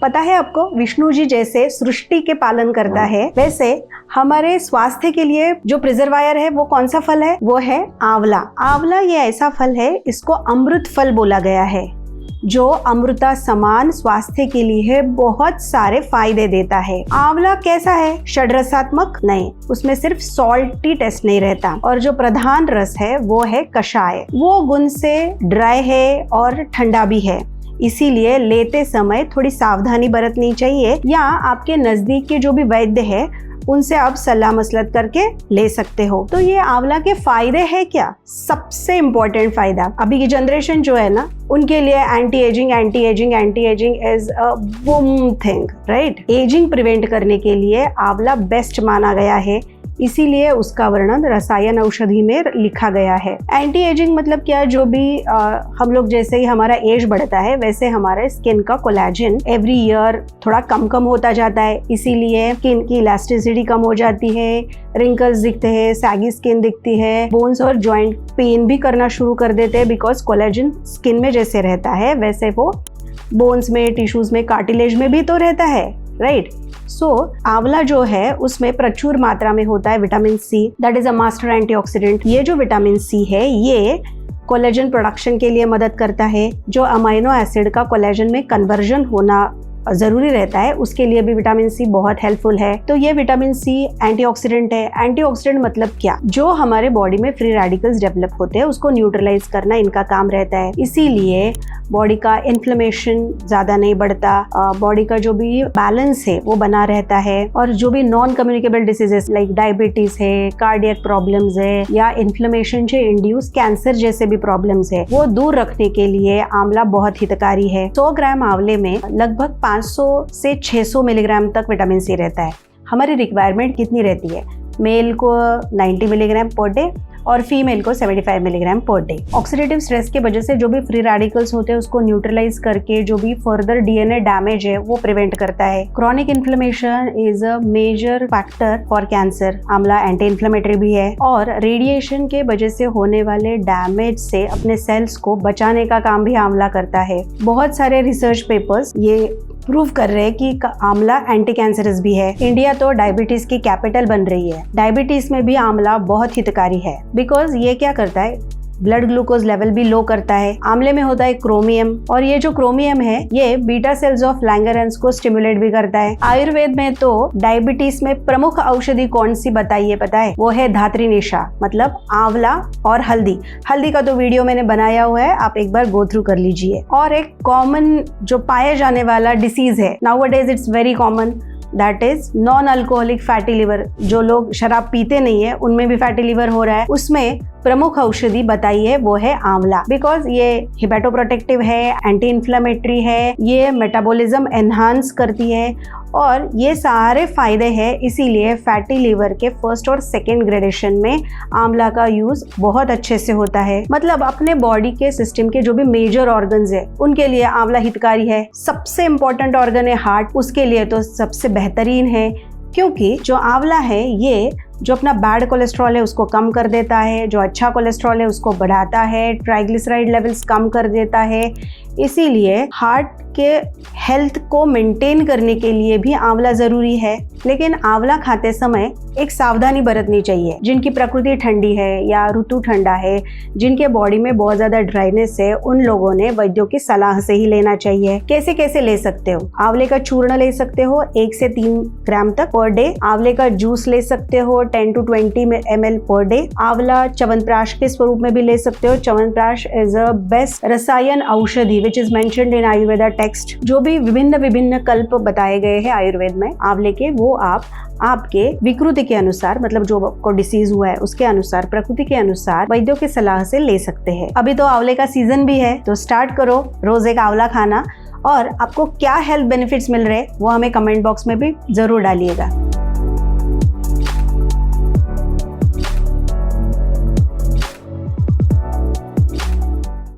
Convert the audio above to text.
पता है आपको, विष्णु जी जैसे सृष्टि के पालन करता है, वैसे हमारे स्वास्थ्य के लिए जो प्रिजर्वायर है वो कौन सा फल है? वो है आंवला। आंवला ये ऐसा फल है, इसको अमृत फल बोला गया है, जो अमृता समान स्वास्थ्य के लिए बहुत सारे फायदे देता है। आंवला कैसा है? षड्रसात्मक नहीं, उसमें सिर्फ सॉल्टी टेस्ट नहीं रहता, और जो प्रधान रस है वो है कषाय। वो गुण से ड्राई है और ठंडा भी है, इसीलिए लेते समय थोड़ी सावधानी बरतनी चाहिए, या आपके नजदीक के जो भी वैद्य है उनसे आप सलाह मसलत करके ले सकते हो। तो ये आंवला के फायदे हैं क्या? सबसे इम्पोर्टेंट फायदा अभी की जनरेशन जो है ना, उनके लिए anti ageing is a boom thing, right? Ageing prevent करने के लिए आंवला बेस्ट माना गया है, इसीलिए उसका वर्णन रसायन औषधि में लिखा गया है। एंटी एजिंग मतलब क्या? जो भी हम लोग जैसे ही हमारा एज बढ़ता है वैसे हमारे स्किन का कोलेजन एवरी ईयर थोड़ा कम होता जाता है, इसीलिए स्किन की इलास्टिसिटी कम हो जाती है, रिंकल्स दिखते हैं, सैगी स्किन दिखती है, बोन्स और जॉइंट पेन भी करना शुरू कर देते हैं, बिकॉज कोलेजन स्किन में जैसे रहता है वैसे वो बोन्स में, टिश्यूज में, कार्टिलेज में भी तो रहता है, राइट? सो आंवला जो है उसमें प्रचुर मात्रा में होता है vitamin C, that is a master antioxidant. ये जो विटामिन सी है ये कोलेजन प्रोडक्शन के लिए मदद करता है। जो अमाइनो एसिड का कोलेजन में कन्वर्जन होना जरूरी रहता है, उसके लिए भी विटामिन सी बहुत हेल्पफुल है। तो ये विटामिन सी एंटीऑक्सीडेंट है। एंटीऑक्सीडेंट मतलब क्या? जो हमारे बॉडी में फ्री रेडिकल्स डेवलप होते हैं उसको न्यूट्रलाइज करना इनका काम रहता है, इसीलिए बॉडी का इन्फ्लेमेशन ज्यादा नहीं बढ़ता, बॉडी का जो भी बैलेंस है वो बना रहता है, और जो भी non communicable diseases like diabetes है, कार्डियक प्रॉब्लम्स है, या इन्फ्लेमेशन से इंड्यूस कैंसर जैसे भी प्रॉब्लम्स है, वो दूर रखने के लिए आंवला बहुत हितकारी है। 100 ग्राम आंवले में लगभग 500 से 600 मिलीग्राम तक विटामिन सी रहता है। हमारी रिक्वायरमेंट कितनी रहती है? मेल को 90 मिलीग्राम पर डे और फीमेल को 75 milligram per day. Oxidative stress की वजह से जो भी फ्री रेडिकल्स होते हैं उसको न्यूट्रलाइज करके जो भी फर्दर डीएनए डैमेज है वो प्रिवेंट करता है। Chronic inflammation is a major factor for cancer. आंवला एंटी इन्फ्लेमेटरी भी है, और रेडिएशन के वजह से होने वाले डैमेज से अपने सेल्स को बचाने का काम भी आंवला करता है। बहुत सारे रिसर्च पेपर्स ये प्रूव कर रहे हैं कि आंवला एंटी कैंसरस भी है। इंडिया तो डायबिटीज की कैपिटल बन रही है, डायबिटीज में भी आंवला बहुत हितकारी है, बिकॉज ये क्या करता है? ब्लड ग्लूकोज लेवल भी लो करता है। आंवले में होता है क्रोमियम, और ये जो क्रोमियम है ये बीटा सेल्स ऑफ लैंगरहंस को स्टिमुलेट भी करता है। आयुर्वेद में तो डायबिटीज में प्रमुख औषधि कौन सी बताइए पता है? वो है धात्री निशा, मतलब आंवला और हल्दी। हल्दी का तो वीडियो मैंने बनाया हुआ है, आप एक बार गो थ्रू कर लीजिए। और एक कॉमन जो पाया जाने वाला डिसीज है nowadays, it's very common, that is non alcoholic fatty liver. जो लोग शराब पीते नहीं है उनमें भी फैटी लिवर हो रहा है, उसमें प्रमुख औषधि बताई है वो है आंवला, बिकॉज ये हिपेटोप्रोटेक्टिव है, एंटी इन्फ्लेमेटरी है, ये मेटाबॉलिज्म एनहांस करती है, और ये सारे फायदे हैं, इसीलिए फैटी लिवर के फर्स्ट और सेकेंड ग्रेडेशन में आंवला का यूज बहुत अच्छे से होता है। मतलब अपने बॉडी के सिस्टम के जो भी मेजर ऑर्गन्स है उनके लिए आंवला हितकारी है। सबसे इंपॉर्टेंट ऑर्गन है हार्ट, उसके लिए तो सबसे बेहतरीन है, क्योंकि जो आंवला है ये जो अपना बैड कोलेस्ट्रॉल है उसको कम कर देता है, जो अच्छा कोलेस्ट्रॉल है उसको बढ़ाता है, ट्राइग्लिसराइड लेवल्स कम कर देता है, इसीलिए हार्ट के हेल्थ को मेंटेन करने के लिए भी आंवला जरूरी है। लेकिन आंवला खाते समय एक सावधानी बरतनी चाहिए। जिनकी प्रकृति ठंडी है या ऋतु ठंडा है, जिनके बॉडी में बहुत ज्यादा ड्राइनेस है, उन लोगों ने वैद्यों की सलाह से ही लेना चाहिए। कैसे कैसे ले सकते हो? आंवले का चूर्ण ले सकते हो 1 से 3 ग्राम तक पर डे। आंवले का जूस ले सकते हो 10 to 20 ml पर डे। आंवला च्यवनप्राश के स्वरूप में भी ले सकते हो। च्यवनप्राश इज अ बेस्ट रसायन औषधि which is mentioned in Ayurveda text. जो भी विभिन्न कल्प बताए गए हैं आयुर्वेद में आंवले के, वो आप आपके विकृति के अनुसार, मतलब जो आपको डिसीज हुआ है उसके अनुसार, प्रकृति के अनुसार वैद्यों की सलाह से ले सकते हैं। अभी तो आंवले का सीजन भी है, तो स्टार्ट करो रोज एक आंवला खाना, और आपको क्या हेल्थ बेनिफिट्स मिल रहे हैं वो हमें कमेंट बॉक्स में भी जरूर डालिएगा।